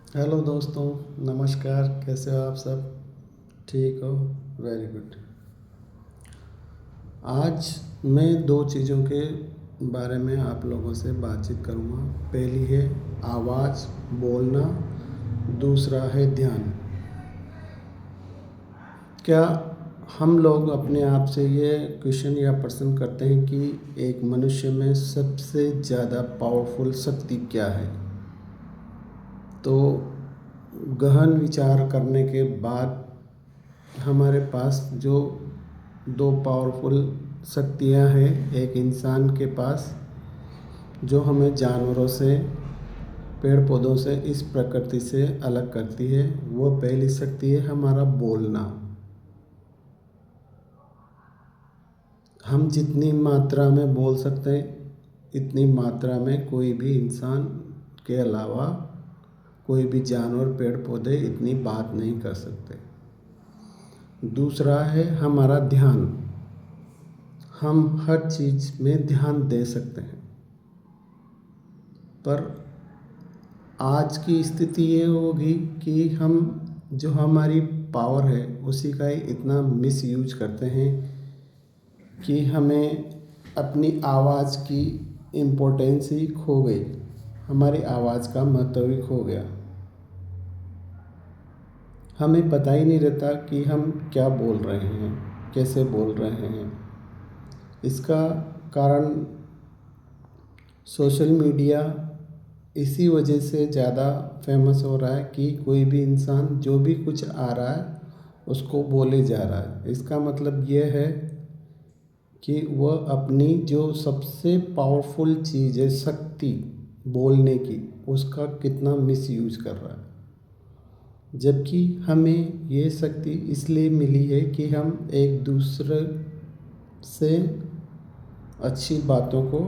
Hello दोस्तों, नमस्कार। कैसे हो आप सब? ठीक हो? Very good. आज मैं दो चीज़ों के बारे में आप लोगों से बातचीत करूँगा। पहली है आवाज़, बोलना। दूसरा है ध्यान। क्या हम लोग अपने आप से ये क्वेश्चन या प्रश्न करते हैं कि एक मनुष्य में सबसे ज़्यादा पावरफुल शक्ति क्या है? तो गहन विचार करने के बाद हमारे पास जो दो पावरफुल शक्तियाँ हैं एक इंसान के पास, जो हमें जानवरों से, पेड़ पौधों से, इस प्रकृति से अलग करती है। वो पहली शक्ति है हमारा बोलना। हम जितनी मात्रा में बोल सकते हैं इतनी मात्रा में कोई भी इंसान के अलावा कोई भी जानवर, पेड़ पौधे इतनी बात नहीं कर सकते। दूसरा है हमारा ध्यान। हम हर चीज़ में ध्यान दे सकते हैं, पर आज की स्थिति ये होगी कि हम जो हमारी पावर है उसी का ही इतना मिसयूज करते हैं कि हमें अपनी आवाज़ की इम्पोर्टेंस ही खो गई। हमारी आवाज़ का महत्व ही खो गया। हमें पता ही नहीं रहता कि हम क्या बोल रहे हैं, कैसे बोल रहे हैं। इसका कारण सोशल मीडिया इसी वजह से ज़्यादा फेमस हो रहा है कि कोई भी इंसान जो भी कुछ आ रहा है उसको बोले जा रहा है। इसका मतलब ये है कि वह अपनी जो सबसे पावरफुल चीज़ है, शक्ति बोलने की, उसका कितना मिसयूज कर रहा है। जबकि हमें ये शक्ति इसलिए मिली है कि हम एक दूसरे से अच्छी बातों को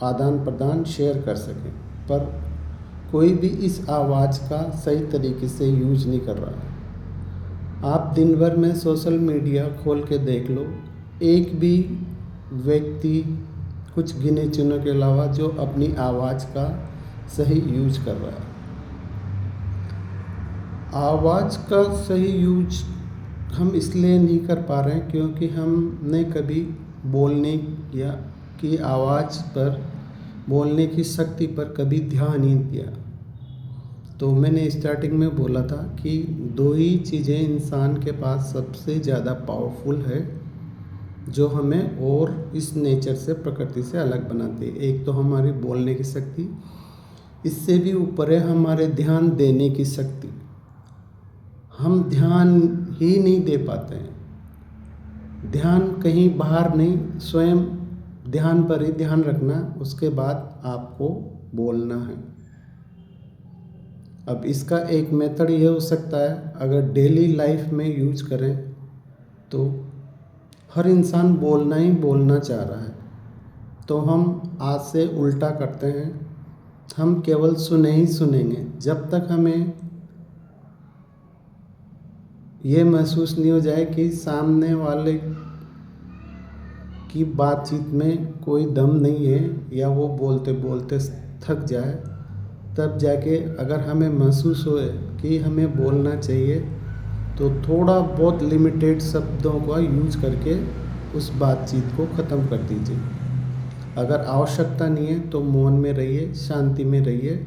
आदान प्रदान शेयर कर सकें, पर कोई भी इस आवाज़ का सही तरीके से यूज नहीं कर रहा है। आप दिन भर में सोशल मीडिया खोल के देख लो, एक भी व्यक्ति, कुछ गिने चुने के अलावा, जो अपनी आवाज़ का सही यूज कर रहा है। आवाज़ का सही यूज हम इसलिए नहीं कर पा रहे हैं क्योंकि हमने कभी बोलने या की आवाज़ पर, बोलने की शक्ति पर कभी ध्यान नहीं दिया। तो मैंने स्टार्टिंग में बोला था कि दो ही चीज़ें इंसान के पास सबसे ज़्यादा पावरफुल है, जो हमें और इस नेचर से, प्रकृति से अलग बनाती है। एक तो हमारी बोलने की शक्ति, इससे भी ऊपर है हमारे ध्यान देने की शक्ति। हम ध्यान ही नहीं दे पाते हैं। ध्यान कहीं बाहर नहीं, स्वयं ध्यान पर ही ध्यान रखना, उसके बाद आपको बोलना है। अब इसका एक मेथड ये हो सकता है, अगर डेली लाइफ में यूज करें तो हर इंसान बोलना ही बोलना चाह रहा है, तो हम आज से उल्टा करते हैं। हम केवल सुने ही सुनेंगे। जब तक हमें ये महसूस नहीं हो जाए कि सामने वाले की बातचीत में कोई दम नहीं है या वो बोलते बोलते थक जाए, तब जाके अगर हमें महसूस होए कि हमें बोलना चाहिए, तो थोड़ा बहुत लिमिटेड शब्दों का यूज करके उस बातचीत को ख़त्म कर दीजिए। अगर आवश्यकता नहीं है तो मौन में रहिए, शांति में रहिए।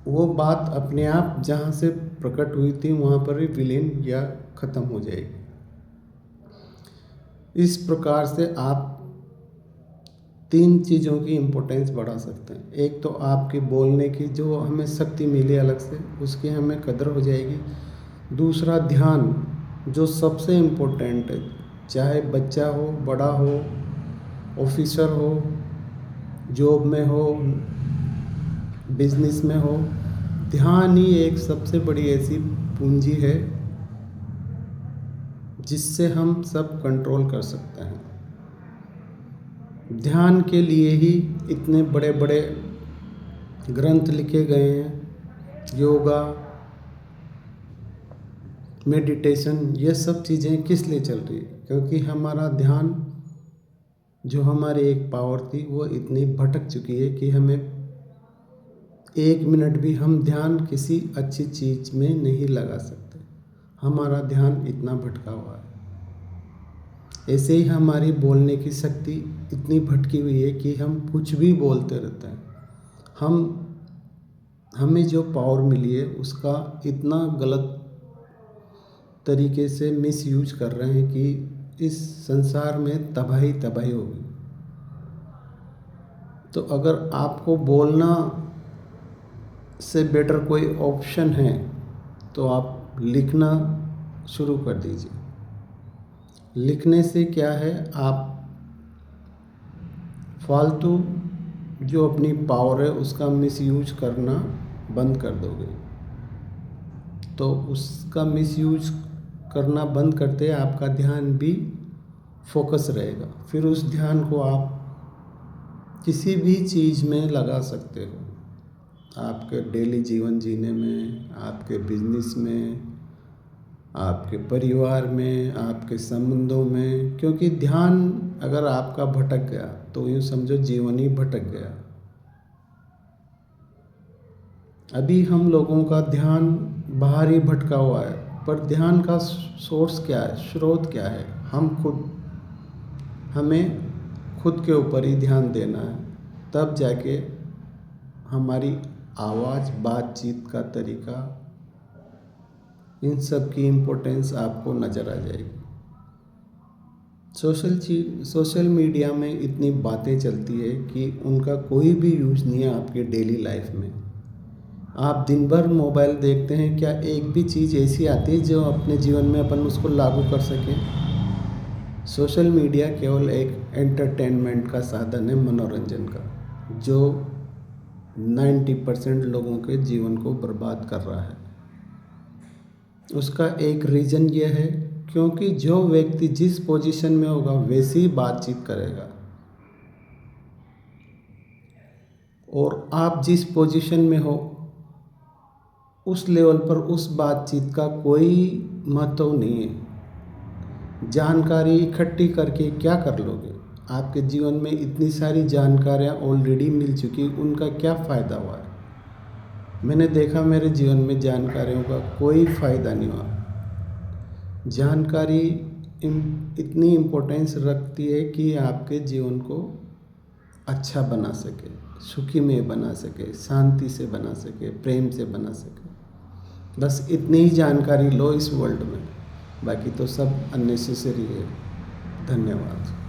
वो बात अपने आप जहाँ से प्रकट हुई थी वहाँ पर ही विलीन या ख़त्म हो जाएगी। इस प्रकार से आप तीन चीज़ों की इम्पोर्टेंस बढ़ा सकते हैं। एक तो आपकी बोलने की जो हमें शक्ति मिली अलग से, उसकी हमें कदर हो जाएगी। दूसरा ध्यान, जो सबसे इम्पोर्टेंट है, चाहे बच्चा हो, बड़ा हो, ऑफिसर हो, जॉब में हो, बिजनेस में हो, ध्यान ही एक सबसे बड़ी ऐसी पूंजी है जिससे हम सब कंट्रोल कर सकते हैं। ध्यान के लिए ही इतने बड़े बड़े ग्रंथ लिखे गए हैं। योगा, मेडिटेशन, ये सब चीज़ें किस लिए चल रही है? क्योंकि हमारा ध्यान, जो हमारी एक पावर थी, वो इतनी भटक चुकी है कि हमें 1 मिनट भी हम ध्यान किसी अच्छी चीज़ में नहीं लगा सकते, हमारा ध्यान इतना भटका हुआ है। ऐसे ही हमारी बोलने की शक्ति इतनी भटकी हुई है कि हम कुछ भी बोलते रहते हैं। हमें जो पावर मिली है उसका इतना गलत तरीके से मिसयूज कर रहे हैं कि इस संसार में तबाही हो गई। तो अगर आपको बोलना से बेटर कोई ऑप्शन है तो आप लिखना शुरू कर दीजिए। लिखने से क्या है, आप फालतू जो अपनी पावर है उसका मिसयूज करना बंद कर दोगे। तो उसका मिसयूज करना बंद करते आपका ध्यान भी फोकस रहेगा। फिर उस ध्यान को आप किसी भी चीज़ में लगा सकते हो, आपके डेली जीवन जीने में, आपके बिजनेस में, आपके परिवार में, आपके संबंधों में। क्योंकि ध्यान अगर आपका भटक गया तो यूँ समझो जीवन ही भटक गया। अभी हम लोगों का ध्यान बाहर ही भटका हुआ है, पर ध्यान का सोर्स क्या है, स्रोत क्या है? हमें खुद के ऊपर ही ध्यान देना है, तब जाके हमारी आवाज़, बातचीत का तरीका, इन सब की इम्पोर्टेंस आपको नज़र आ जाएगी। सोशल मीडिया में इतनी बातें चलती है कि उनका कोई भी यूज़ नहीं है आपके डेली लाइफ में। आप दिन भर मोबाइल देखते हैं, क्या एक भी चीज़ ऐसी आती है जो अपने जीवन में अपन उसको लागू कर सकें? सोशल मीडिया केवल एक एंटरटेनमेंट का साधन है, मनोरंजन का, जो 90% लोगों के जीवन को बर्बाद कर रहा है। उसका एक रीज़न यह है क्योंकि जो व्यक्ति जिस पोजीशन में होगा वैसी ही बातचीत करेगा, और आप जिस पोजीशन में हो उस लेवल पर उस बातचीत का कोई महत्व नहीं है। जानकारी इकट्ठी करके क्या कर लोगे? आपके जीवन में इतनी सारी जानकारियाँ ऑलरेडी मिल चुकी, उनका क्या फ़ायदा हुआ है? मैंने देखा मेरे जीवन में जानकारियों का कोई फ़ायदा नहीं हुआ। जानकारी इतनी इम्पोर्टेंस रखती है कि आपके जीवन को अच्छा बना सके, सुखीमय बना सके, शांति से बना सके, प्रेम से बना सके। बस इतनी ही जानकारी लो इस वर्ल्ड में, बाकी तो सब अननेसेसरी है। धन्यवाद।